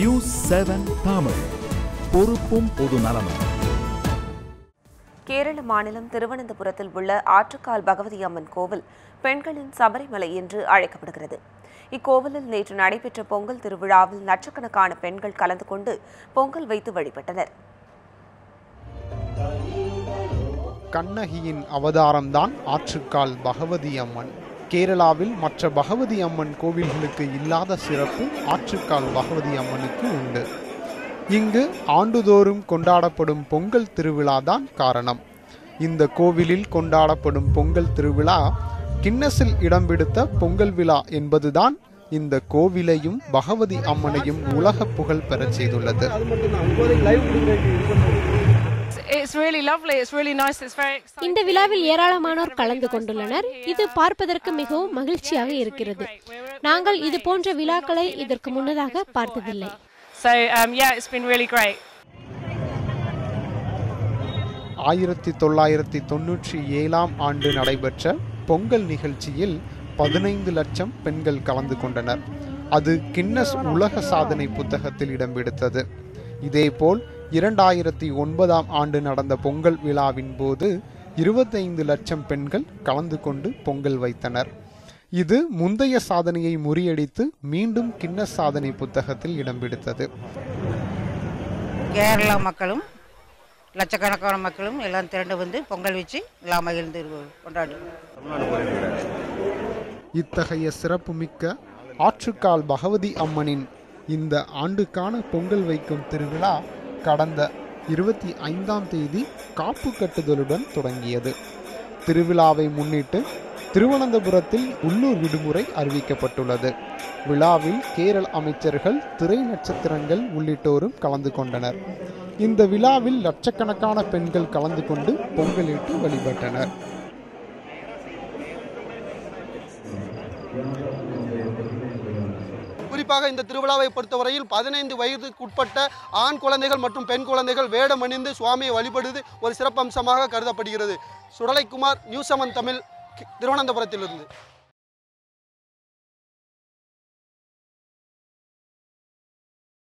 News 7 Tamil, பொறுப்பும் பொது நலமும். கேரள மாநிலம் திருவனந்தபுரத்தில் உள்ள ஆற்றுக்கால் பகவதி அம்மன் கோவில் பெண்களின் சபரிமலை என்று அழைக்கப்படுகிறது. இக்கோவிலில் நேற்று நடைபெற்ற பொங்கல் திருவிழாவில் லட்சக்கணக்கான பெண்கள் கலந்து கொண்டு பொங்கல் வைத்து வழிபட்டனர். கண்ணகியின் அவதாரம்தான் ஆற்றுக்கால் பகவதி அம்மன். கேரளாவில் மற்ற பகவதி அம்மன் கோவில்களுக்கு இல்லாத சிறப்பு ஆற்றுக்கால் பகவதி அம்மனுக்கு உண்டு. இங்கு ஆண்டுதோறும் கொண்டாடப்படும் பொங்கல் திருவிழா தான் காரணம். இந்த கோவிலில் கொண்டாடப்படும் பொங்கல் திருவிழா கின்னஸில் இடம் பிடித்த பொங்கல் விழா என்பதுதான் இந்த கோவிலையும் பகவதி அம்மனையும் உலக புகழ் பெறச் செய்துள்ளது. இந்த விழாவில் ஏராளமானோர் கலந்து கொண்டுள்ளனர். இது பார்ப்பதற்கு மிகவும் மகிழ்ச்சியாக இருக்கிறது. நாங்கள் இது போன்ற விழாக்களை இதற்கு முன்னதாக பார்த்ததில்லை. 1997 ஆண்டு நடைபெற்ற பொங்கல் நிகழ்ச்சியில் 15 லட்சம் பெண்கள் கலந்து கொண்டனர். அது கின்னஸ் உலக சாதனை புத்தகத்தில் இடம் பிடித்தது. இதேபோல் 2009 ஆண்டு நடந்த பொங்கல் விழாவின் போது 25 லட்சம் பெண்கள் கலந்து கொண்டு பொங்கல் வைத்தனர். இது முந்தைய சாதனையை முறியடித்து மீண்டும் கின்னஸ் சாதனை புத்தகத்தில் இடம் பிடித்தது. கேரள மக்களும் லட்சக்கணக்கான மக்களும் எல்லாம் திரண்டு வந்து பொங்கல் வச்சு எல்லாம் மகிழ்ந்து கொண்டாடுவோம். இத்தகைய சிறப்புமிக்க ஆற்றுக்கால் பகவதி அம்மனின் இந்த ஆண்டுக்கான பொங்கல் வைக்கும் திருவிழா கடந்த 25ஆம் தேதி காப்பு கட்டுதலுடன் தொடங்கியது. திருவிழாவை முன்னிட்டு திருவனந்தபுரத்தில் உள்ளூர் விடுமுறை அறிவிக்கப்பட்டுள்ளது. விழாவில் கேரள அமைச்சர்கள், திரை நட்சத்திரங்கள் உள்ளிட்டோரும் கலந்து கொண்டனர். இந்த விழாவில் லட்சக்கணக்கான பெண்கள் கலந்து கொண்டு பொங்கலிட்டு வழிபட்டனர். குறிப்பாக இந்த திருவிழாவை பொறுத்தவரையில் 15 வயதுக்குட்பட்ட ஆண் குழந்தைகள் மற்றும் பெண் குழந்தைகள் வேடம் அணிந்து சுவாமியை வழிபடுவது ஒரு சிறப்பம்சமாக கருதப்படுகிறது. சுடலைக்குமார், நியூஸ் 7 தமிழ், திருவனந்தபுரத்திலிருந்து.